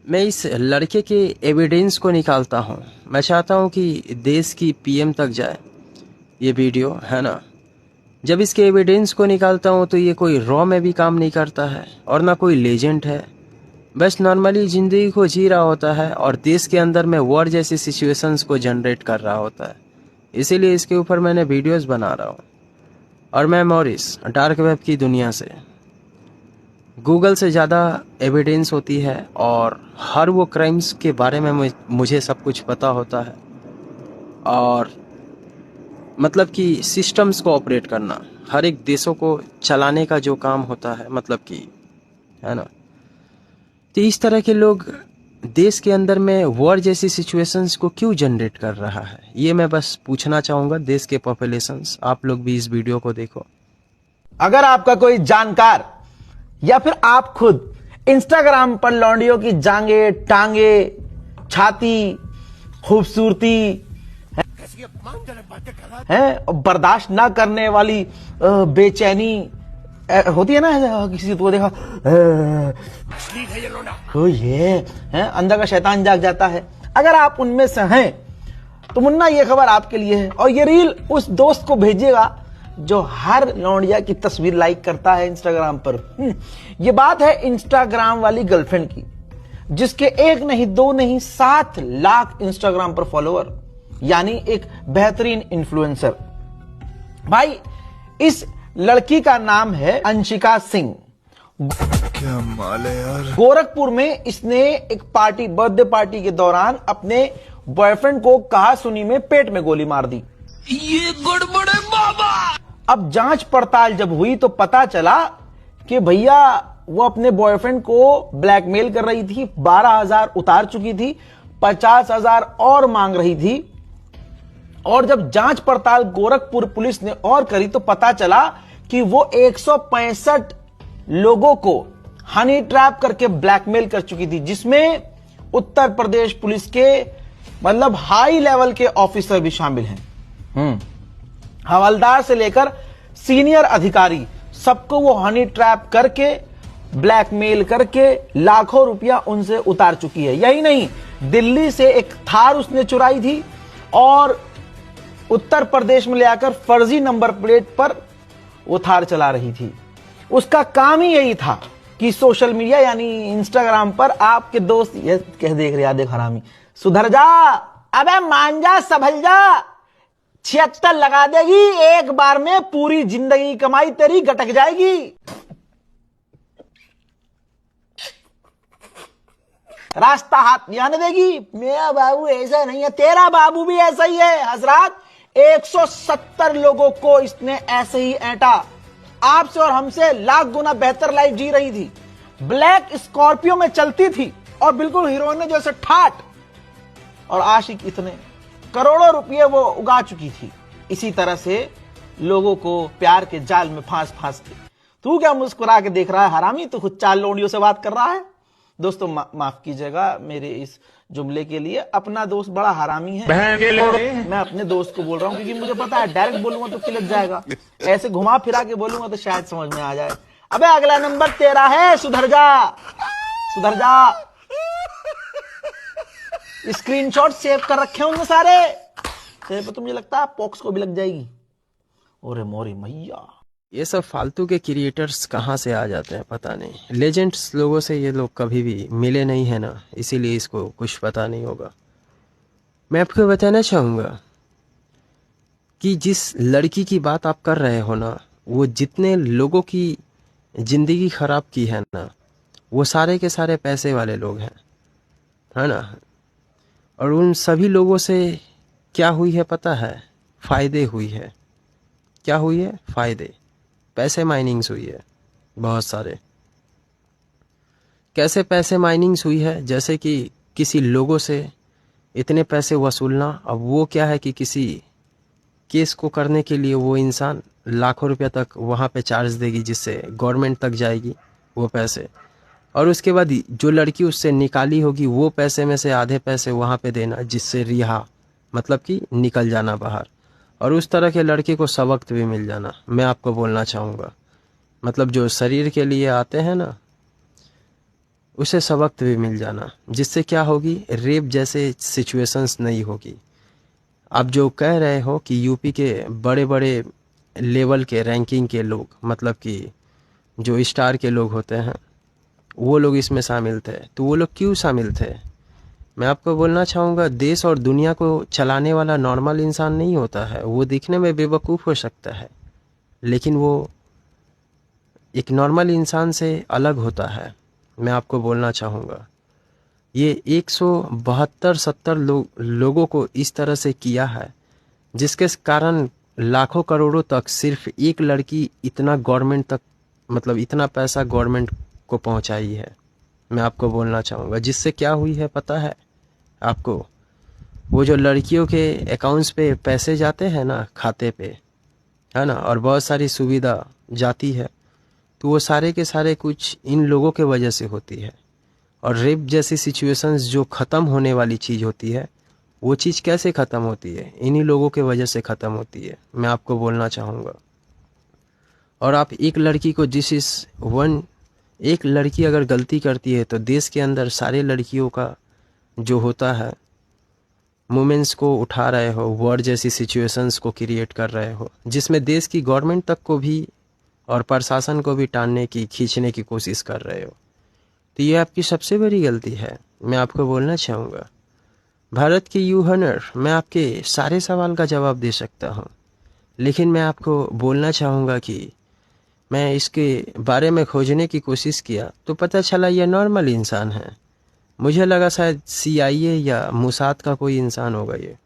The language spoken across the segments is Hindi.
मैं इस लड़के के एविडेंस को निकालता हूँ। मैं चाहता हूँ कि देश की पीएम तक जाए ये वीडियो, है ना। जब इसके एविडेंस को निकालता हूँ तो ये कोई रॉ में भी काम नहीं करता है और ना कोई लेजेंड है, बस नॉर्मली ज़िंदगी को जी रहा होता है और देश के अंदर में वॉर जैसी सिचुएशंस को जनरेट कर रहा होता है। इसीलिए इसके ऊपर मैंने वीडियोस बना रहा हूँ। और मैं मॉरिस, डार्क वेब की दुनिया से। गूगल से ज़्यादा एविडेंस होती है और हर वो क्राइम्स के बारे में मुझे सब कुछ पता होता है। और मतलब कि सिस्टम्स को ऑपरेट करना, हर एक देशों को चलाने का जो काम होता है, मतलब कि, है ना। तो इस तरह के लोग देश के अंदर में वॉर जैसी सिचुएशंस को क्यों जनरेट कर रहा है, ये मैं बस पूछना चाहूँगा देश के पॉपुलेशंस। आप लोग भी इस वीडियो को देखो। अगर आपका कोई जानकार या फिर आप खुद इंस्टाग्राम पर लौंडियों की जांगे, टांगे, छाती, खूबसूरती है और बर्दाश्त ना करने वाली बेचैनी होती है ना, किसी को देखा ओ ये है, अंदर का शैतान जाग जाता है। अगर आप उनमें से हैं तो मुन्ना ये खबर आपके लिए है। और ये रील उस दोस्त को भेजिएगा जो हर लौंडिया की तस्वीर लाइक करता है इंस्टाग्राम पर। ये बात है इंस्टाग्राम वाली गर्लफ्रेंड की, जिसके 1 नहीं 2 नहीं 7 लाख इंस्टाग्राम पर फॉलोअर, यानी एक बेहतरीन इन्फ्लुएंसर। भाई इस लड़की का नाम है अंशिका सिंह। क्या माल है यार। गोरखपुर में इसने एक पार्टी, बर्थडे पार्टी के दौरान अपने बॉयफ्रेंड को कहा सुनी में पेट में गोली मार दी। ये गड़बड़ है बाबा। अब जांच पड़ताल जब हुई तो पता चला कि भैया वो अपने बॉयफ्रेंड को ब्लैकमेल कर रही थी, 12,000 उतार चुकी थी, 50,000 और मांग रही थी। और जब जांच पड़ताल गोरखपुर पुलिस ने और करी तो पता चला कि वो 165 लोगों को हनी ट्रैप करके ब्लैकमेल कर चुकी थी, जिसमें उत्तर प्रदेश पुलिस के मतलब हाई लेवल के ऑफिसर भी शामिल हैं। हवलदार से लेकर सीनियर अधिकारी, सबको वो हनी ट्रैप करके ब्लैकमेल करके लाखों रुपया उनसे उतार चुकी है। यही नहीं, दिल्ली से एक थार उसने चुराई थी और उत्तर प्रदेश में ले आकर फर्जी नंबर प्लेट पर वो थार चला रही थी। उसका काम ही यही था कि सोशल मीडिया यानी इंस्टाग्राम पर आपके दोस्त ये कह देख रहे, देख हरामी, सुधर जा, अबे मान जा, संभल जा, 76 लगा देगी, एक बार में पूरी जिंदगी कमाई तेरी गटक जाएगी। रास्ता हाथ नहीं आने देगी। मेरा बाबू ऐसा नहीं है, तेरा बाबू भी ऐसा ही है हजरात। 170 लोगों को इसने ऐसे ही ऐंटा। आपसे और हमसे लाख गुना बेहतर लाइफ जी रही थी, ब्लैक स्कॉर्पियो में चलती थी और बिल्कुल हीरोइन जैसे ठाट, और आशिक इतने, करोड़ों रुपये वो उगा चुकी थी। इसी तरह से लोगों को प्यार के जाल में फांस फांस के। तू क्या मुस्कुरा के देख रहा है हरामी, तू खुद 4 लोंडियों से बात कर रहा है। दोस्तों माफ कीजिएगा मेरे इस जुमले के लिए, अपना दोस्त बड़ा हरामी है। मैं अपने दोस्त को बोल रहा हूं क्योंकि मुझे पता है डायरेक्ट बोलूंगा तो किलक जाएगा, ऐसे घुमा फिरा के बोलूंगा तो शायद समझ में आ जाए। अबे अगला नंबर तेरा है, सुधर जा, सुधर जा। स्क्रीनशॉट सेव कर रखे होंगे सारे तेरे पे, तो मुझे लगता है पॉक्स को भी लग जाएगी। ओरे मोरी मैया, ये सब फालतू के क्रिएटर्स कहाँ से आ जाते हैं पता नहीं। लेजेंड्स लोगों से ये लोग कभी भी मिले नहीं है ना, इसीलिए इसको कुछ पता नहीं होगा। मैं आपको बताना चाहूँगा कि जिस लड़की की बात आप कर रहे हो ना, वो जितने लोगों की ज़िंदगी ख़राब की है ना, वो सारे के सारे पैसे वाले लोग हैं, है ना। और उन सभी लोगों से क्या हुई है पता है? फ़ायदे हुई है। क्या हुई है? फ़ायदे, पैसे माइनिंग्स हुई है बहुत सारे। कैसे पैसे माइनिंग्स हुई है? जैसे कि किसी लोगों से इतने पैसे वसूलना। अब वो क्या है कि किसी केस को करने के लिए वो इंसान लाखों रुपया तक वहाँ पे चार्ज देगी, जिससे गवर्नमेंट तक जाएगी वो पैसे। और उसके बाद जो लड़की उससे निकाली होगी वो पैसे में से आधे पैसे वहाँ पे देना, जिससे रिहा, मतलब कि निकल जाना बाहर। और उस तरह के लड़के को सबक भी मिल जाना। मैं आपको बोलना चाहूँगा, मतलब जो शरीर के लिए आते हैं ना, उसे सबक भी मिल जाना, जिससे क्या होगी, रेप जैसे सिचुएशंस नहीं होगी। आप जो कह रहे हो कि यूपी के बड़े बड़े लेवल के रैंकिंग के लोग, मतलब कि जो स्टार के लोग होते हैं, वो लोग इसमें शामिल थे, तो वो लोग क्यों शामिल थे? मैं आपको बोलना चाहूँगा, देश और दुनिया को चलाने वाला नॉर्मल इंसान नहीं होता है। वो दिखने में बेवकूफ़ हो सकता है, लेकिन वो एक नॉर्मल इंसान से अलग होता है। मैं आपको बोलना चाहूँगा, ये 172-70 लोगों को इस तरह से किया है, जिसके कारण लाखों करोड़ों तक सिर्फ एक लड़की इतना गवर्नमेंट तक, मतलब इतना पैसा गवर्नमेंट को पहुंचाई है। मैं आपको बोलना चाहूँगा, जिससे क्या हुई है पता है आपको? वो जो लड़कियों के अकाउंट्स पे पैसे जाते हैं ना, खाते पे, है ना, और बहुत सारी सुविधा जाती है, तो वो सारे के सारे कुछ इन लोगों के वजह से होती है। और रेप जैसी सिचुएशंस जो ख़त्म होने वाली चीज़ होती है, वो चीज़ कैसे ख़त्म होती है? इन्हीं लोगों के वजह से ख़त्म होती है। मैं आपको बोलना चाहूँगा। और आप एक लड़की को एक लड़की अगर गलती करती है, तो देश के अंदर सारे लड़कियों का जो होता है मोमेंट्स को उठा रहे हो, वॉर जैसी सिचुएशंस को क्रिएट कर रहे हो, जिसमें देश की गवर्नमेंट तक को भी और प्रशासन को भी खींचने की कोशिश कर रहे हो। तो ये आपकी सबसे बड़ी गलती है। मैं आपको बोलना चाहूँगा, भारत के यू हनर, मैं आपके सारे सवाल का जवाब दे सकता हूँ, लेकिन मैं आपको बोलना चाहूँगा कि मैं इसके बारे में खोजने की कोशिश किया तो पता चला ये नॉर्मल इंसान है। मुझे लगा शायद CIA या मोसाद का कोई इंसान होगा ये,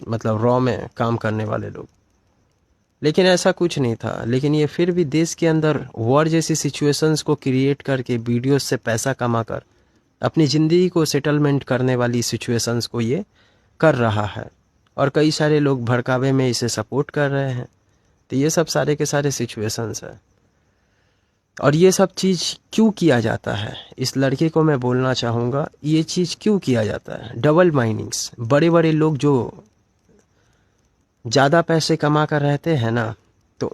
मतलब रॉ में काम करने वाले लोग, लेकिन ऐसा कुछ नहीं था। लेकिन ये फिर भी देश के अंदर वॉर जैसी सिचुएशंस को क्रिएट करके वीडियोस से पैसा कमाकर अपनी ज़िंदगी को सेटलमेंट करने वाली सिचुएशंस को ये कर रहा है, और कई सारे लोग भड़कावे में इसे सपोर्ट कर रहे हैं। तो ये सब सारे के सारे सिचुएशंस है। और ये सब चीज़ क्यों किया जाता है, इस लड़के को मैं बोलना चाहूँगा, ये चीज़ क्यों किया जाता है? डबल माइनिंग्स, बड़े बड़े लोग जो ज़्यादा पैसे कमा कर रहते हैं ना, तो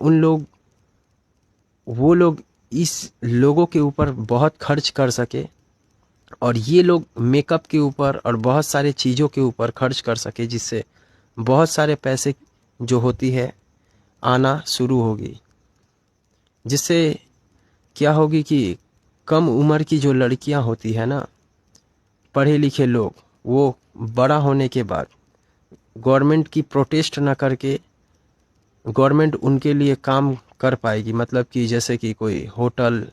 वो लोग इस लोगों के ऊपर बहुत खर्च कर सके, और ये लोग मेकअप के ऊपर और बहुत सारे चीज़ों के ऊपर खर्च कर सके, जिससे बहुत सारे पैसे जो होती है आना शुरू होगी, जिससे क्या होगी कि कम उम्र की जो लड़कियां होती है ना, पढ़े लिखे लोग, वो बड़ा होने के बाद गवर्नमेंट की प्रोटेस्ट ना करके गवर्नमेंट उनके लिए काम कर पाएगी। मतलब कि जैसे कि कोई होटल,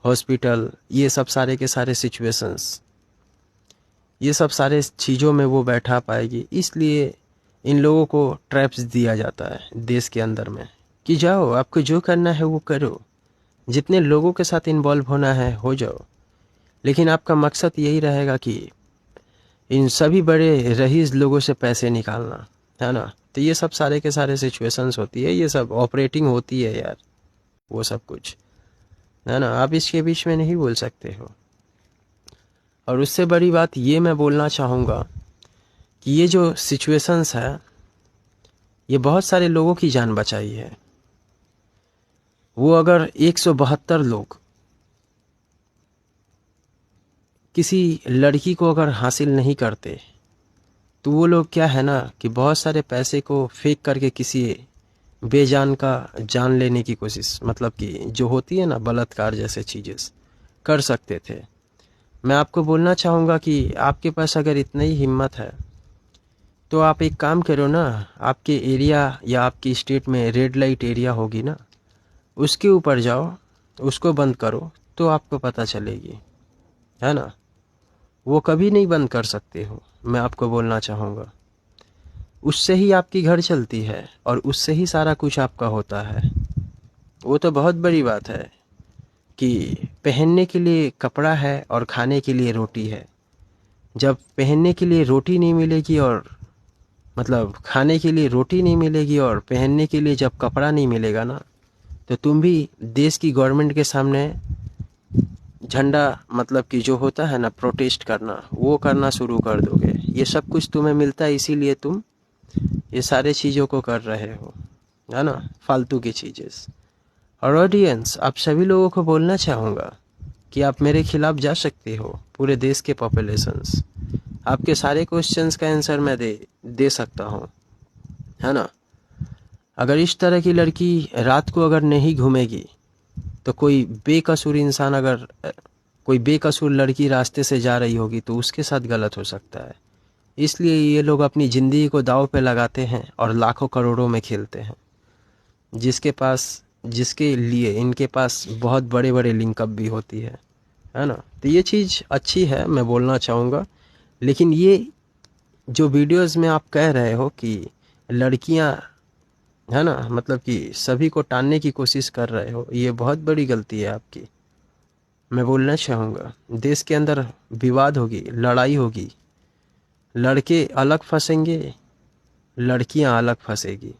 हॉस्पिटल, ये सब सारे के सारे सिचुएशंस, ये सब सारे चीज़ों में वो बैठा पाएगी। इसलिए इन लोगों को ट्रैप्स दिया जाता है देश के अंदर में कि जाओ, आपको जो करना है वो करो, जितने लोगों के साथ इन्वॉल्व होना है हो जाओ, लेकिन आपका मकसद यही रहेगा कि इन सभी बड़े रईस लोगों से पैसे निकालना, है ना। तो ये सब सारे के सारे सिचुएशंस होती है, ये सब ऑपरेटिंग होती है यार, वो सब कुछ, है ना। आप इसके बीच में नहीं बोल सकते हो। और उससे बड़ी बात ये मैं बोलना चाहूँगा कि ये जो सिचुएशंस है, ये बहुत सारे लोगों की जान बचाई है। वो अगर 172 लोग किसी लड़की को अगर हासिल नहीं करते, तो वो लोग क्या है ना कि बहुत सारे पैसे को फेंक करके किसी बेजान का जान लेने की कोशिश, मतलब कि जो होती है ना बलात्कार जैसे चीज़ें, कर सकते थे। मैं आपको बोलना चाहूँगा कि आपके पास अगर इतनी ही हिम्मत है, तो आप एक काम करो ना, आपके एरिया या आपकी स्टेट में रेड लाइट एरिया होगी ना, उसके ऊपर जाओ, उसको बंद करो, तो आपको पता चलेगी, है ना। वो कभी नहीं बंद कर सकते हो। मैं आपको बोलना चाहूँगा, उससे ही आपकी घर चलती है और उससे ही सारा कुछ आपका होता है। वो तो बहुत बड़ी बात है कि पहनने के लिए कपड़ा है और खाने के लिए रोटी है। जब पहनने के लिए रोटी नहीं मिलेगी, और मतलब खाने के लिए रोटी नहीं मिलेगी और पहनने के लिए जब कपड़ा नहीं मिलेगा ना, तो तुम भी देश की गवर्नमेंट के सामने झंडा, मतलब कि जो होता है ना प्रोटेस्ट करना, वो करना शुरू कर दोगे। ये सब कुछ तुम्हें मिलता है, इसीलिए तुम ये सारे चीज़ों को कर रहे हो, है ना, फालतू की चीज़ें। और ऑडियंस, आप सभी लोगों को बोलना चाहूँगा कि आप मेरे खिलाफ जा सकते हो, पूरे देश के पॉपुलेशंस, आपके सारे क्वेश्चंस का आंसर मैं दे सकता हूँ, है ना। अगर इस तरह की लड़की रात को अगर नहीं घूमेगी तो कोई बेकसूर इंसान, अगर कोई बेकसूर लड़की रास्ते से जा रही होगी तो उसके साथ गलत हो सकता है। इसलिए ये लोग अपनी ज़िंदगी को दांव पे लगाते हैं और लाखों करोड़ों में खेलते हैं, जिसके लिए इनके पास बहुत बड़े बड़े लिंकअप भी होती है ना। तो ये चीज़ अच्छी है, मैं बोलना चाहूँगा। लेकिन ये जो वीडियोस में आप कह रहे हो कि लड़कियां, है ना, मतलब कि सभी को टालने की कोशिश कर रहे हो, ये बहुत बड़ी गलती है आपकी। मैं बोलना चाहूँगा, देश के अंदर विवाद होगी, लड़ाई होगी, लड़के अलग फंसेंगे, लड़कियां अलग फंसेगी,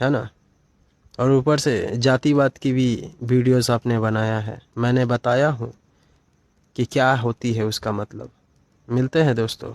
है ना। और ऊपर से जातिवाद की भी वीडियोस आपने बनाया है। मैंने बताया हूँ कि क्या होती है उसका मतलब। मिलते हैं दोस्तों।